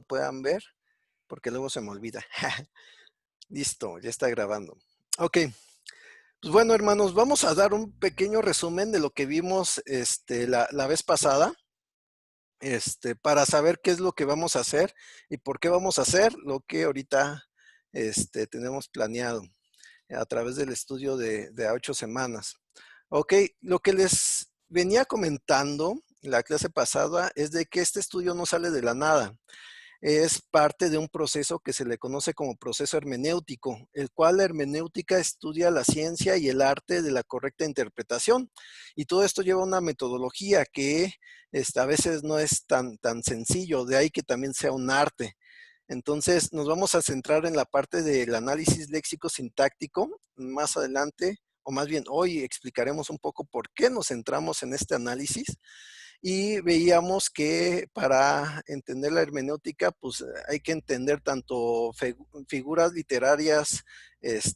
lo puedan ver, porque luego se me olvida. Listo, ya está grabando. Ok, pues bueno, hermanos, vamos a dar un pequeño resumen de lo que vimos la vez pasada, para saber qué es lo que vamos a hacer y por qué vamos a hacer lo que ahorita tenemos planeado a través del estudio de a 8 semanas. Ok, lo que les venía comentando la clase pasada es de que este estudio no sale de la nada. Es parte de un proceso que se le conoce como proceso hermenéutico, el cual la hermenéutica estudia la ciencia y el arte de la correcta interpretación. Y todo esto lleva una metodología que a veces no es tan sencillo, de ahí que también sea un arte. Entonces, nos vamos a centrar en la parte del análisis léxico-sintáctico. Más adelante, o más bien hoy, explicaremos un poco por qué nos centramos en este análisis. Y veíamos que para entender la hermenéutica, pues hay que entender tanto figuras literarias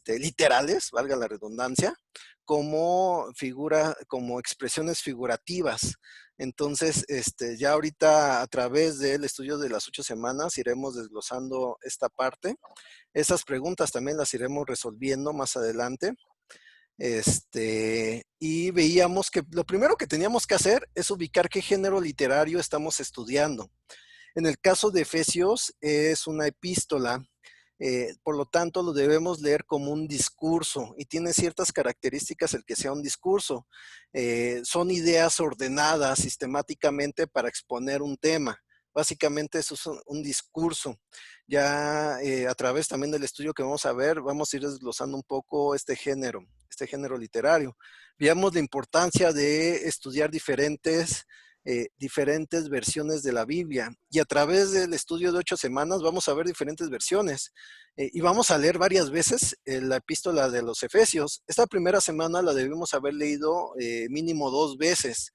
literales, valga la redundancia, como expresiones figurativas. Entonces, ya ahorita a través del estudio de las 8 semanas iremos desglosando esta parte. Esas preguntas también las iremos resolviendo más adelante. Y veíamos que lo primero que teníamos que hacer es ubicar qué género literario estamos estudiando. En el caso de Efesios es una epístola, por lo tanto lo debemos leer como un discurso y tiene ciertas características el que sea un discurso. Son ideas ordenadas sistemáticamente para exponer un tema. Básicamente eso es un discurso. Ya a través también del estudio que vamos a ver, vamos a ir desglosando un poco este género literario. Veamos la importancia de estudiar diferentes versiones de la Biblia. Y a través del estudio de 8 semanas vamos a ver diferentes versiones. Y vamos a leer varias veces la epístola de los Efesios. Esta primera semana la debimos haber leído mínimo 2 veces.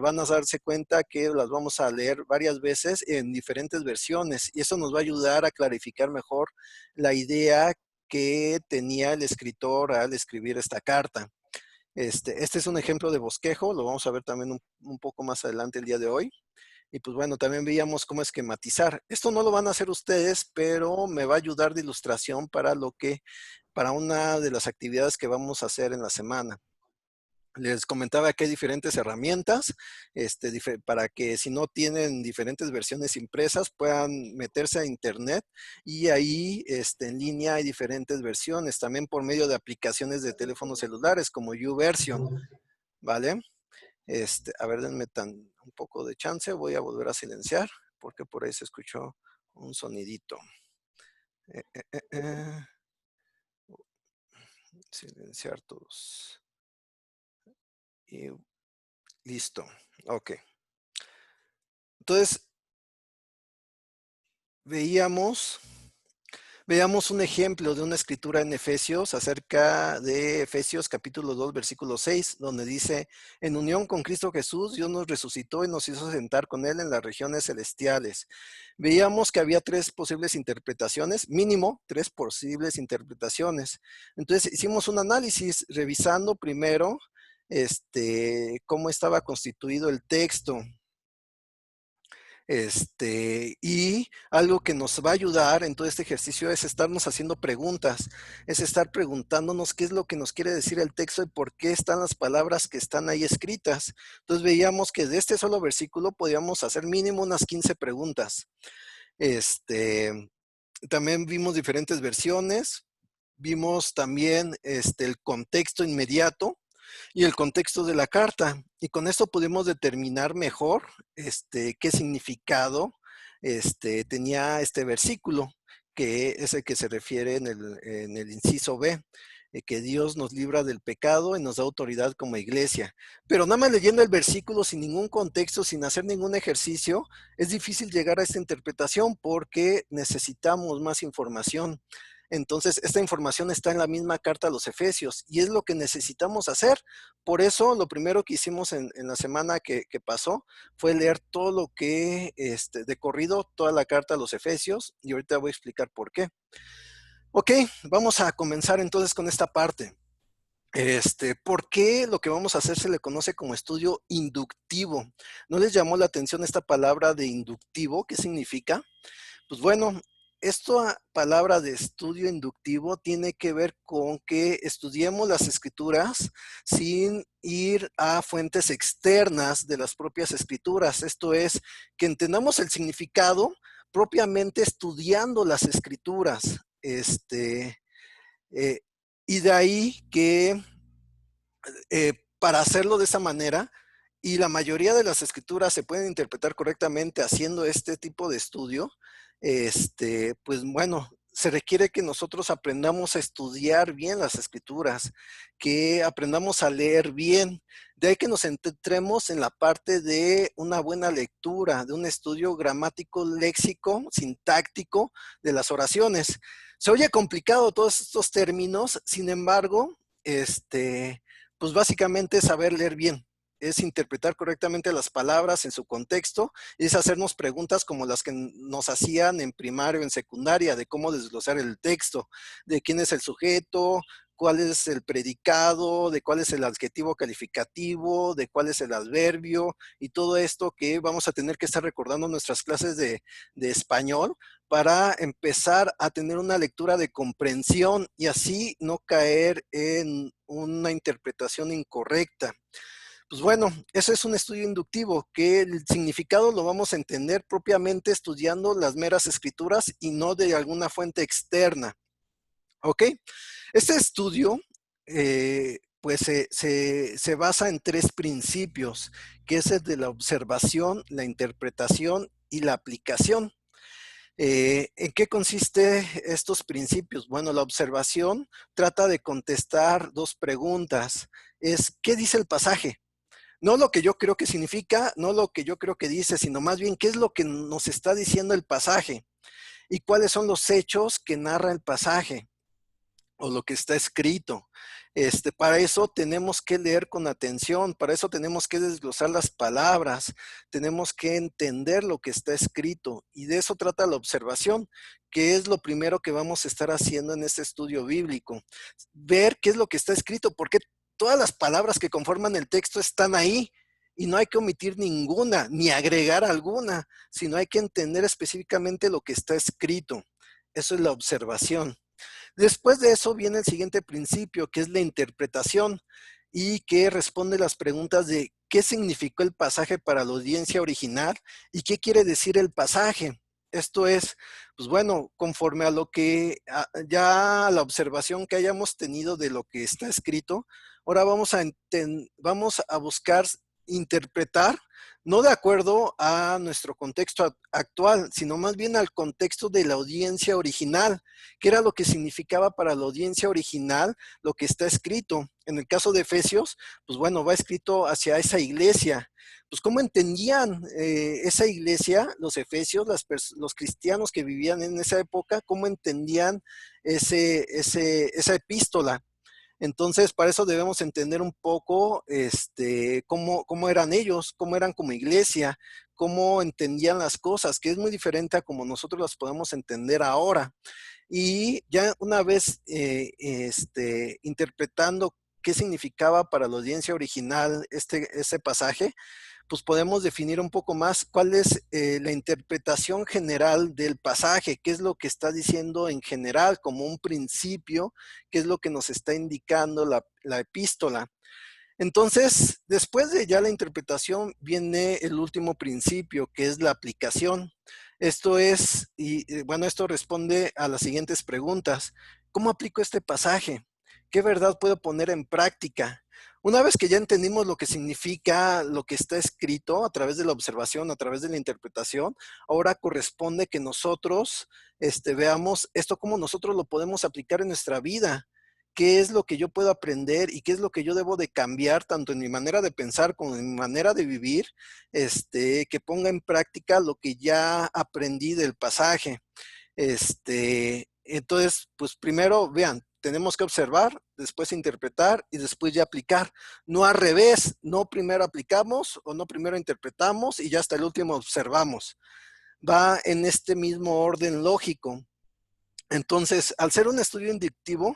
Van a darse cuenta que las vamos a leer varias veces en diferentes versiones y eso nos va a ayudar a clarificar mejor la idea que tenía el escritor al escribir esta carta. Este es un ejemplo de bosquejo, lo vamos a ver también un poco más adelante el día de hoy. Y pues bueno, también veíamos cómo esquematizar. Esto no lo van a hacer ustedes, pero me va a ayudar de ilustración para una de las actividades que vamos a hacer en la semana. Les comentaba que hay diferentes herramientas para que si no tienen diferentes versiones impresas puedan meterse a internet y ahí en línea hay diferentes versiones, también por medio de aplicaciones de teléfonos celulares como YouVersion, ¿vale? A ver, denme un poco de chance, voy a volver a silenciar porque por ahí se escuchó un sonidito. Eh, eh, eh, eh. Silenciar todos. Y listo, ok. Entonces, veíamos un ejemplo de una escritura en Efesios acerca de Efesios capítulo 2, versículo 6, donde dice, en unión con Cristo Jesús, Dios nos resucitó y nos hizo sentar con Él en las regiones celestiales. Veíamos que había 3 posibles interpretaciones, mínimo 3 posibles interpretaciones. Entonces hicimos un análisis revisando primero cómo estaba constituido el texto. Y algo que nos va a ayudar en todo este ejercicio es estarnos haciendo preguntas, es estar preguntándonos qué es lo que nos quiere decir el texto y por qué están las palabras que están ahí escritas. Entonces veíamos que de este solo versículo podíamos hacer mínimo unas 15 preguntas. También vimos diferentes versiones, vimos también el contexto inmediato y el contexto de la carta. Y con esto pudimos determinar mejor qué significado tenía este versículo, que es el que se refiere en el inciso B, que Dios nos libra del pecado y nos da autoridad como iglesia. Pero nada más leyendo el versículo sin ningún contexto, sin hacer ningún ejercicio, es difícil llegar a esta interpretación porque necesitamos más información. Entonces, esta información está en la misma carta a los Efesios y es lo que necesitamos hacer. Por eso, lo primero que hicimos en la semana que pasó fue leer todo lo que, de corrido, toda la carta a los Efesios y ahorita voy a explicar por qué. Ok, vamos a comenzar entonces con esta parte. ¿Por qué lo que vamos a hacer se le conoce como estudio inductivo? ¿No les llamó la atención esta palabra de inductivo? ¿Qué significa? Pues bueno, esta palabra de estudio inductivo tiene que ver con que estudiemos las escrituras sin ir a fuentes externas de las propias escrituras. Esto es, que entendamos el significado propiamente estudiando las escrituras. Eh, y de ahí que para hacerlo de esa manera, y la mayoría de las escrituras se pueden interpretar correctamente haciendo este tipo de estudio, pues bueno, se requiere que nosotros aprendamos a estudiar bien las escrituras, que aprendamos a leer bien, de ahí que nos centremos en la parte de una buena lectura, de un estudio gramático, léxico, sintáctico de las oraciones. Se oye complicado todos estos términos, sin embargo, pues básicamente es saber leer bien, es interpretar correctamente las palabras en su contexto, es hacernos preguntas como las que nos hacían en primaria o en secundaria, de cómo desglosar el texto, de quién es el sujeto, cuál es el predicado, de cuál es el adjetivo calificativo, de cuál es el adverbio, y todo esto que vamos a tener que estar recordando en nuestras clases de español para empezar a tener una lectura de comprensión y así no caer en una interpretación incorrecta. Pues bueno, eso es un estudio inductivo, que el significado lo vamos a entender propiamente estudiando las meras escrituras y no de alguna fuente externa. ¿Ok? Este estudio, pues se basa en tres principios, que es el de la observación, la interpretación y la aplicación. ¿En qué consiste estos principios? Bueno, la observación trata de contestar dos preguntas. Es, ¿qué dice el pasaje? No lo que yo creo que significa, no lo que yo creo que dice, sino más bien qué es lo que nos está diciendo el pasaje y cuáles son los hechos que narra el pasaje o lo que está escrito. Para eso tenemos que leer con atención, para eso tenemos que desglosar las palabras, tenemos que entender lo que está escrito y de eso trata la observación, que es lo primero que vamos a estar haciendo en este estudio bíblico. Ver qué es lo que está escrito, porque todas las palabras que conforman el texto están ahí y no hay que omitir ninguna, ni agregar alguna, sino hay que entender específicamente lo que está escrito. Eso es la observación. Después de eso viene el siguiente principio, que es la interpretación y que responde las preguntas de qué significó el pasaje para la audiencia original y qué quiere decir el pasaje. Esto es, pues bueno, conforme a lo que ya a la observación que hayamos tenido de lo que está escrito, ahora vamos a buscar interpretar, no de acuerdo a nuestro contexto actual, sino más bien al contexto de la audiencia original, que era lo que significaba para la audiencia original lo que está escrito. En el caso de Efesios, pues bueno, va escrito hacia esa iglesia. Pues cómo entendían esa iglesia, los efesios, los cristianos que vivían en esa época, cómo entendían esa epístola. Entonces, para eso debemos entender un poco cómo eran ellos, cómo eran como iglesia, cómo entendían las cosas, que es muy diferente a como nosotros las podemos entender ahora. Y ya una vez interpretando qué significaba para la audiencia original este pasaje, pues podemos definir un poco más cuál es la interpretación general del pasaje, qué es lo que está diciendo en general como un principio, qué es lo que nos está indicando la epístola. Entonces, después de ya la interpretación, viene el último principio, que es la aplicación. Esto es, y bueno, esto responde a las siguientes preguntas. ¿Cómo aplico este pasaje? ¿Qué verdad puedo poner en práctica? Una vez que ya entendimos lo que significa lo que está escrito a través de la observación, a través de la interpretación, ahora corresponde que nosotros veamos esto cómo nosotros lo podemos aplicar en nuestra vida, qué es lo que yo puedo aprender y qué es lo que yo debo de cambiar tanto en mi manera de pensar como en mi manera de vivir, que ponga en práctica lo que ya aprendí del pasaje. Entonces, pues primero, vean, tenemos que observar, después interpretar y después ya aplicar. No al revés, no primero aplicamos o no primero interpretamos y ya hasta el último observamos. Va en este mismo orden lógico. Entonces, al ser un estudio inductivo,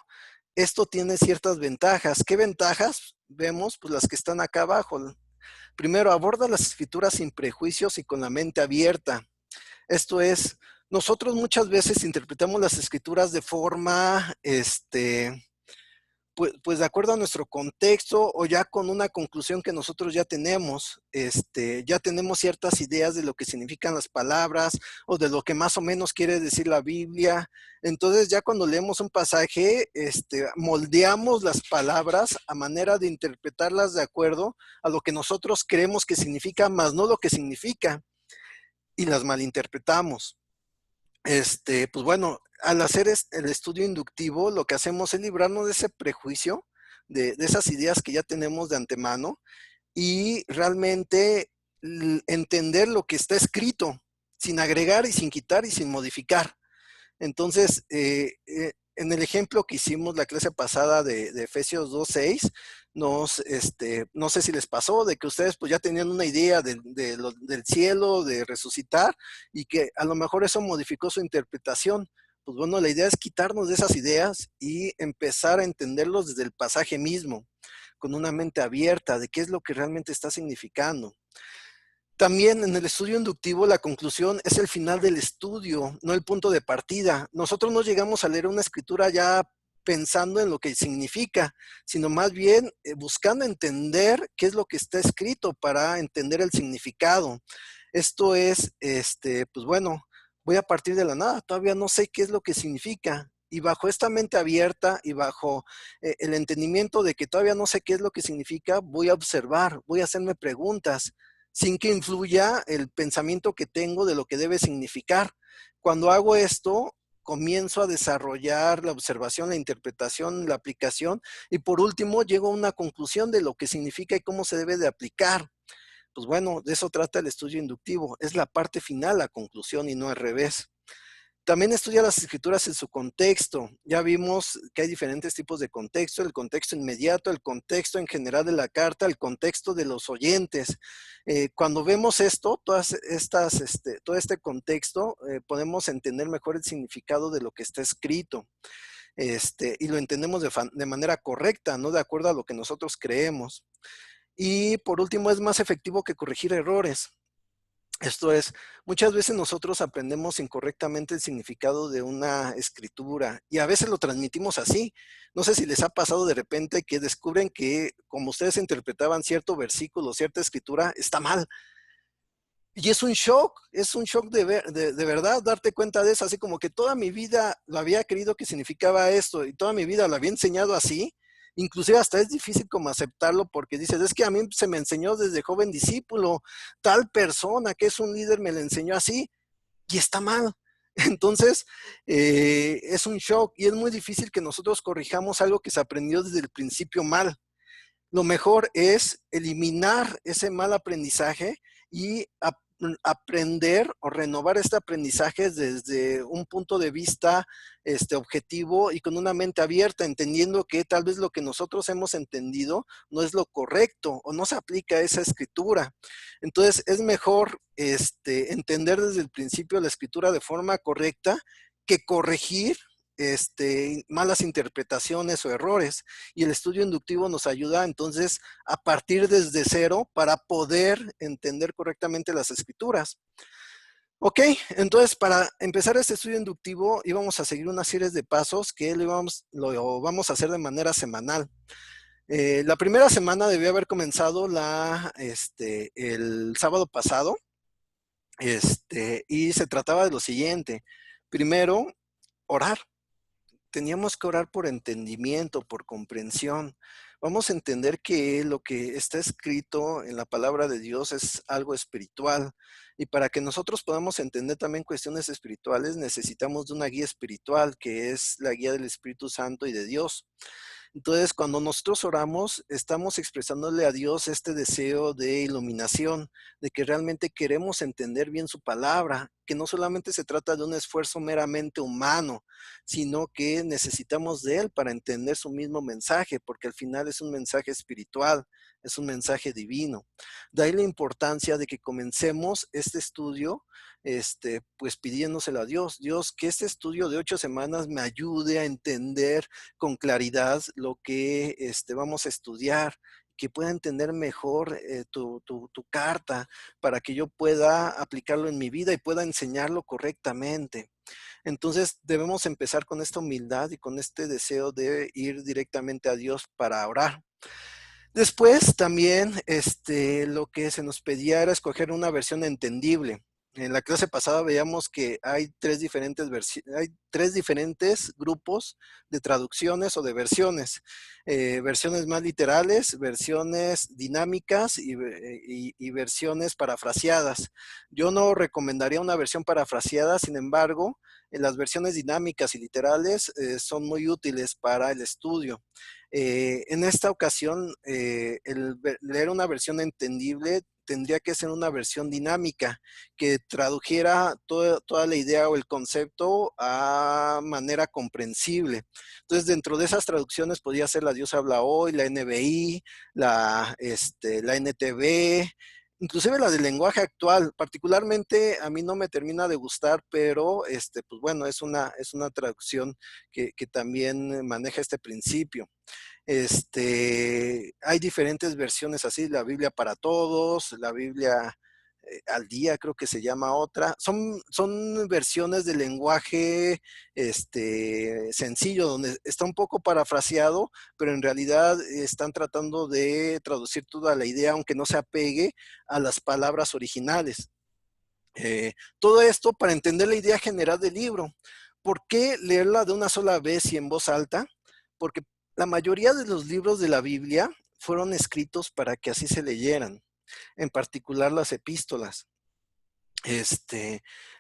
esto tiene ciertas ventajas. ¿Qué ventajas? Vemos pues las que están acá abajo. Primero, aborda las escrituras sin prejuicios y con la mente abierta. Esto es, nosotros muchas veces interpretamos las escrituras de forma, pues de acuerdo a nuestro contexto o ya con una conclusión que nosotros ya tenemos, ya tenemos ciertas ideas de lo que significan las palabras o de lo que más o menos quiere decir la Biblia. Entonces ya cuando leemos un pasaje, moldeamos las palabras a manera de interpretarlas de acuerdo a lo que nosotros creemos que significa, más no lo que significa, y las malinterpretamos. Pues bueno, al hacer el estudio inductivo, lo que hacemos es librarnos de ese prejuicio, de esas ideas que ya tenemos de antemano y realmente entender lo que está escrito, sin agregar y sin quitar y sin modificar. Entonces, en el ejemplo que hicimos la clase pasada de Efesios 2:6, no sé si les pasó de que ustedes pues ya tenían una idea del cielo, de resucitar, y que a lo mejor eso modificó su interpretación. Pues bueno, la idea es quitarnos de esas ideas y empezar a entenderlos desde el pasaje mismo, con una mente abierta de qué es lo que realmente está significando. También en el estudio inductivo la conclusión es el final del estudio, no el punto de partida. Nosotros no llegamos a leer una escritura ya pensando en lo que significa, sino más bien buscando entender qué es lo que está escrito para entender el significado. Esto es, pues bueno, voy a partir de la nada, todavía no sé qué es lo que significa. Y bajo esta mente abierta y bajo el entendimiento de que todavía no sé qué es lo que significa, voy a observar, voy a hacerme preguntas sin que influya el pensamiento que tengo de lo que debe significar. Cuando hago esto, comienzo a desarrollar la observación, la interpretación, la aplicación y por último llego a una conclusión de lo que significa y cómo se debe de aplicar. Pues bueno, de eso trata el estudio inductivo, es la parte final, la conclusión y no al revés. También estudia las escrituras en su contexto. Ya vimos que hay diferentes tipos de contexto, el contexto inmediato, el contexto en general de la carta, el contexto de los oyentes. Cuando vemos esto, todo este contexto, podemos entender mejor el significado de lo que está escrito. Y lo entendemos de manera correcta, no de acuerdo a lo que nosotros creemos. Y por último, es más efectivo que corregir errores. Esto es, muchas veces nosotros aprendemos incorrectamente el significado de una escritura y a veces lo transmitimos así. No sé si les ha pasado de repente que descubren que como ustedes interpretaban cierto versículo, cierta escritura, está mal. Y es un shock de verdad darte cuenta de eso, así como que toda mi vida lo había creído que significaba esto y toda mi vida lo había enseñado así, inclusive hasta es difícil como aceptarlo porque dices, es que a mí se me enseñó desde joven discípulo, tal persona que es un líder me lo enseñó así y está mal. Entonces, es un shock y es muy difícil que nosotros corrijamos algo que se aprendió desde el principio mal. Lo mejor es eliminar ese mal aprendizaje y aprender o renovar este aprendizaje desde un punto de vista objetivo y con una mente abierta, entendiendo que tal vez lo que nosotros hemos entendido no es lo correcto o no se aplica a esa escritura. Entonces es mejor entender desde el principio la escritura de forma correcta que corregir malas interpretaciones o errores. Y el estudio inductivo nos ayuda entonces a partir desde cero para poder entender correctamente las escrituras. Ok, entonces para empezar este estudio inductivo íbamos a seguir una serie de pasos que lo vamos a hacer de manera semanal. La primera semana debió haber comenzado el sábado pasado, y se trataba de lo siguiente. Primero, orar. Teníamos que orar por entendimiento, por comprensión. Vamos a entender que lo que está escrito en la palabra de Dios es algo espiritual. Y para que nosotros podamos entender también cuestiones espirituales, necesitamos de una guía espiritual, que es la guía del Espíritu Santo y de Dios. Entonces, cuando nosotros oramos, estamos expresándole a Dios este deseo de iluminación, de que realmente queremos entender bien su palabra, que no solamente se trata de un esfuerzo meramente humano, sino que necesitamos de Él para entender su mismo mensaje, porque al final es un mensaje espiritual, es un mensaje divino. De ahí la importancia de que comencemos este estudio, pues pidiéndoselo a Dios. Dios, que este estudio de 8 semanas me ayude a entender con claridad lo que vamos a estudiar, que pueda entender mejor tu carta para que yo pueda aplicarlo en mi vida y pueda enseñarlo correctamente. Entonces debemos empezar con esta humildad y con este deseo de ir directamente a Dios para orar. Después también lo que se nos pedía era escoger una versión entendible. En la clase pasada veíamos que hay hay tres diferentes grupos de traducciones o de versiones. Versiones más literales, versiones dinámicas y versiones parafraseadas. Yo no recomendaría una versión parafraseada, sin embargo, las versiones dinámicas y literales son muy útiles para el estudio. En esta ocasión, leer una versión entendible tendría que ser una versión dinámica que tradujera toda la idea o el concepto a manera comprensible. Entonces, dentro de esas traducciones podría ser la Dios habla hoy, la NBI, la NTV, inclusive la del lenguaje actual. Particularmente a mí no me termina de gustar, pero pues bueno, es una traducción que también maneja este principio. Hay diferentes versiones así, la Biblia para todos, la Biblia al día, creo que se llama otra. Son versiones de lenguaje sencillo, donde está un poco parafraseado, pero en realidad están tratando de traducir toda la idea, aunque no se apegue a las palabras originales. Todo esto para entender la idea general del libro. ¿Por qué leerla de una sola vez y en voz alta? Porque la mayoría de los libros de la Biblia fueron escritos para que así se leyeran, en particular las epístolas.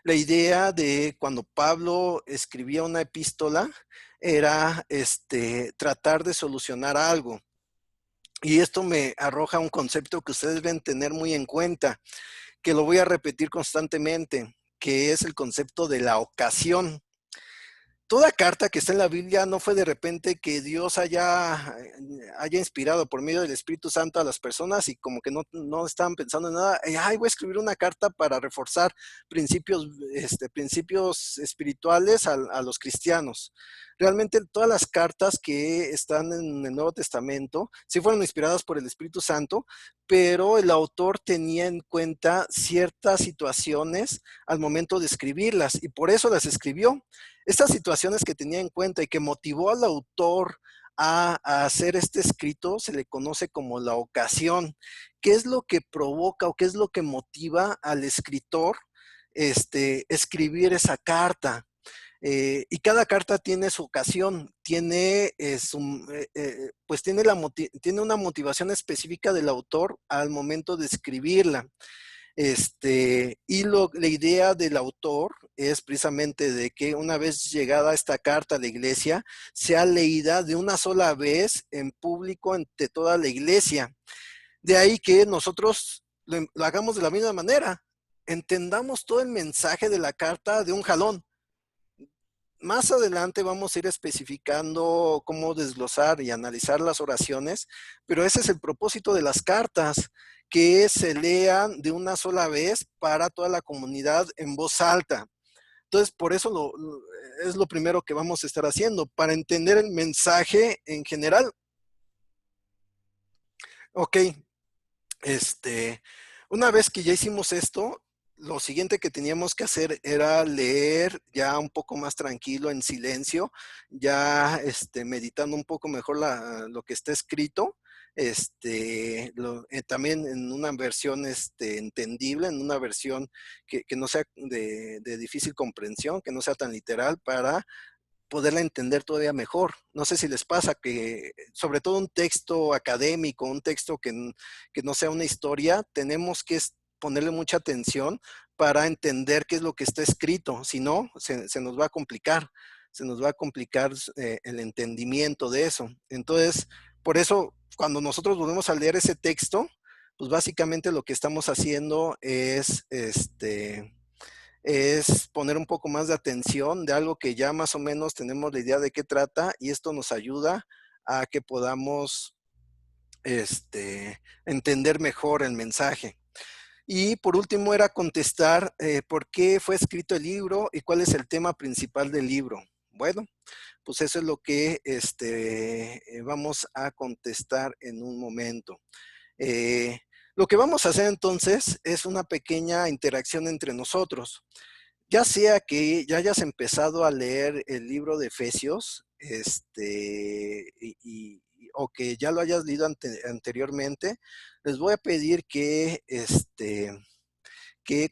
La idea de cuando Pablo escribía una epístola era tratar de solucionar algo. Y esto me arroja un concepto que ustedes deben tener muy en cuenta, que lo voy a repetir constantemente, que es el concepto de la ocasión. Toda carta que está en la Biblia no fue de repente que Dios haya inspirado por medio del Espíritu Santo a las personas y como que no estaban pensando en nada. Ay, voy a escribir una carta para reforzar principios espirituales a los cristianos. Realmente todas las cartas que están en el Nuevo Testamento sí fueron inspiradas por el Espíritu Santo, pero el autor tenía en cuenta ciertas situaciones al momento de escribirlas y por eso las escribió. Estas situaciones que tenía en cuenta y que motivó al autor a hacer este escrito se le conoce como la ocasión. ¿Qué es lo que provoca o qué es lo que motiva al escritor escribir esa carta? Y cada carta tiene su ocasión, pues tiene una motivación específica del autor al momento de escribirla. La idea del autor es precisamente de que una vez llegada esta carta a la iglesia, sea leída de una sola vez en público ante toda la iglesia. De ahí que nosotros lo hagamos de la misma manera, entendamos todo el mensaje de la carta de un jalón. Más adelante vamos a ir especificando cómo desglosar y analizar las oraciones, pero ese es el propósito de las cartas, que se lean de una sola vez para toda la comunidad en voz alta. Entonces, por eso es lo primero que vamos a estar haciendo, para entender el mensaje en general. Ok, una vez que ya hicimos esto, lo siguiente que teníamos que hacer era leer ya un poco más tranquilo, en silencio, ya meditando un poco mejor lo que está escrito, también en una versión entendible, en una versión que no sea de difícil comprensión, que no sea tan literal para poderla entender todavía mejor. No sé si les pasa que, sobre todo un texto académico, un texto que no sea una historia, tenemos que ponerle mucha atención para entender qué es lo que está escrito. Si no, se nos va a complicar. Se nos va a complicar el entendimiento de eso. Entonces, por eso, cuando nosotros volvemos a leer ese texto, pues básicamente lo que estamos haciendo es poner un poco más de atención de algo que ya más o menos tenemos la idea de qué trata y esto nos ayuda a que podamos entender mejor el mensaje. Y por último era contestar por qué fue escrito el libro y cuál es el tema principal del libro. Bueno, pues eso es lo que vamos a contestar en un momento. Eh, lo que vamos a hacer entonces es una pequeña interacción entre nosotros. Ya sea que ya hayas empezado a leer el libro de Efesios, o que ya lo hayas leído anteriormente, les voy a pedir que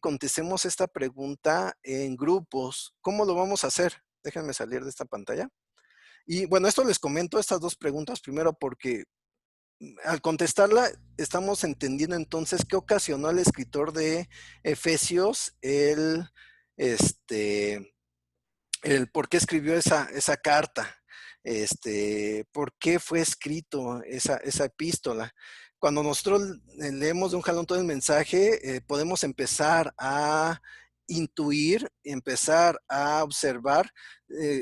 contestemos esta pregunta en grupos. ¿Cómo lo vamos a hacer? Déjenme salir de esta pantalla. Y bueno, esto les comento estas dos preguntas primero porque al contestarla estamos entendiendo entonces qué ocasionó al escritor de Efesios este, el por qué escribió esa carta, por qué fue escrito esa epístola. Cuando nosotros leemos de un jalón todo el mensaje, podemos empezar a intuir, empezar a observar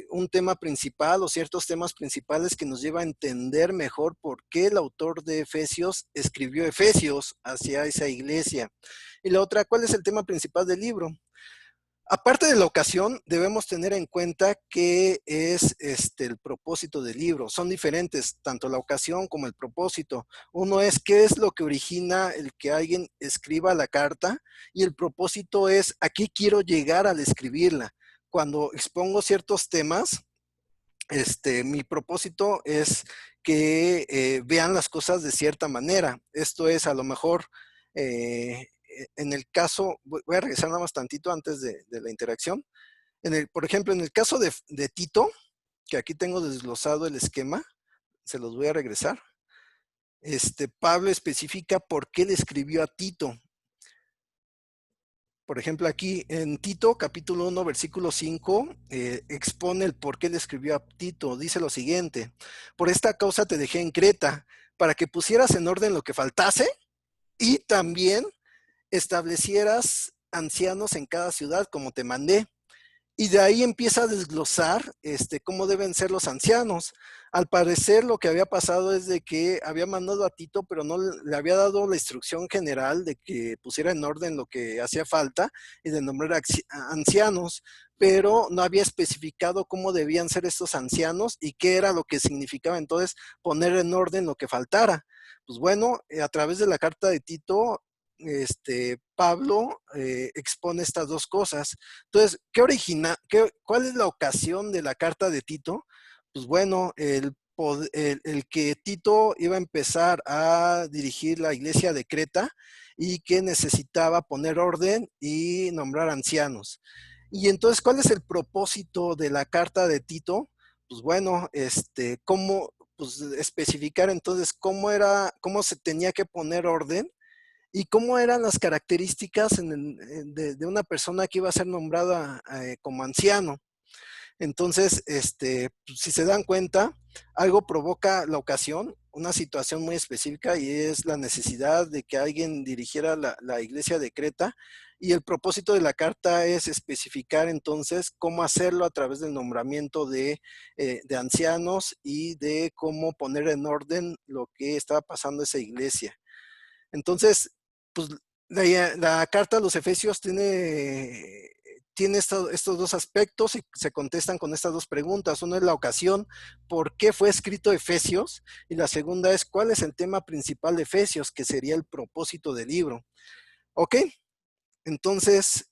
un tema principal o ciertos temas principales que nos lleva a entender mejor por qué el autor de Efesios escribió Efesios hacia esa iglesia. Y la otra, ¿cuál es el tema principal del libro? Aparte de la ocasión, debemos tener en cuenta qué es el propósito del libro. Son diferentes, tanto la ocasión como el propósito. Uno es qué es lo que origina el que alguien escriba la carta y el propósito es a qué quiero llegar al escribirla. Cuando expongo ciertos temas, mi propósito es que vean las cosas de cierta manera. Esto es a lo mejor en el caso, voy a regresar nada más tantito antes de la interacción. Por ejemplo, en el caso de Tito, que aquí tengo desglosado el esquema, se los voy a regresar. Pablo especifica por qué le escribió a Tito. Por ejemplo, aquí en Tito, capítulo 1, versículo 5, expone el por qué le escribió a Tito. Dice lo siguiente: por esta causa te dejé en Creta, para que pusieras en orden lo que faltase y también establecieras ancianos en cada ciudad como te mandé. Y de ahí empieza a desglosar cómo deben ser los ancianos. Al parecer lo que había pasado es de que había mandado a Tito, pero no le había dado la instrucción general de que pusiera en orden lo que hacía falta y de nombrar ancianos, pero no había especificado cómo debían ser estos ancianos y qué era lo que significaba entonces poner en orden lo que faltara. Pues bueno, a través de la carta de Tito, Pablo expone estas dos cosas. Entonces, ¿cuál es la ocasión de la carta de Tito? Pues bueno, el que Tito iba a empezar a dirigir la iglesia de Creta y que necesitaba poner orden y nombrar ancianos. Y entonces, ¿cuál es el propósito de la carta de Tito? Pues bueno, cómo pues, especificar entonces cómo se tenía que poner orden y cómo eran las características de una persona que iba a ser nombrada como anciano. Entonces, pues, si se dan cuenta, algo provoca la ocasión, una situación muy específica y es la necesidad de que alguien dirigiera la iglesia de Creta y el propósito de la carta es especificar entonces cómo hacerlo a través del nombramiento de ancianos y de cómo poner en orden lo que estaba pasando en esa iglesia. Entonces, pues la carta a los Efesios tiene estos dos aspectos y se contestan con estas dos preguntas. Uno es la ocasión, ¿por qué fue escrito Efesios? Y la segunda es, ¿cuál es el tema principal de Efesios? Que sería el propósito del libro. ¿Ok? Entonces,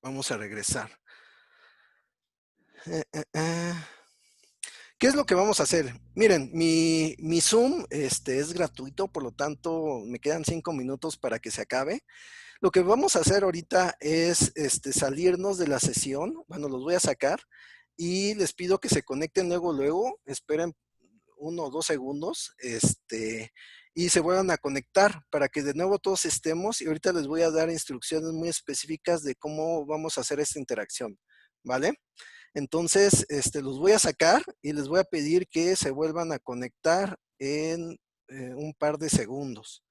vamos a regresar. ¿Qué es lo que vamos a hacer? Miren, mi Zoom es gratuito, por lo tanto me quedan 5 minutos para que se acabe. Lo que vamos a hacer ahorita es salirnos de la sesión. Bueno, los voy a sacar y les pido que se conecten luego, esperen 1 o 2 segundos, y se vuelvan a conectar para que de nuevo todos estemos y ahorita les voy a dar instrucciones muy específicas de cómo vamos a hacer esta interacción, ¿vale? Entonces, los voy a sacar y les voy a pedir que se vuelvan a conectar en un par de segundos.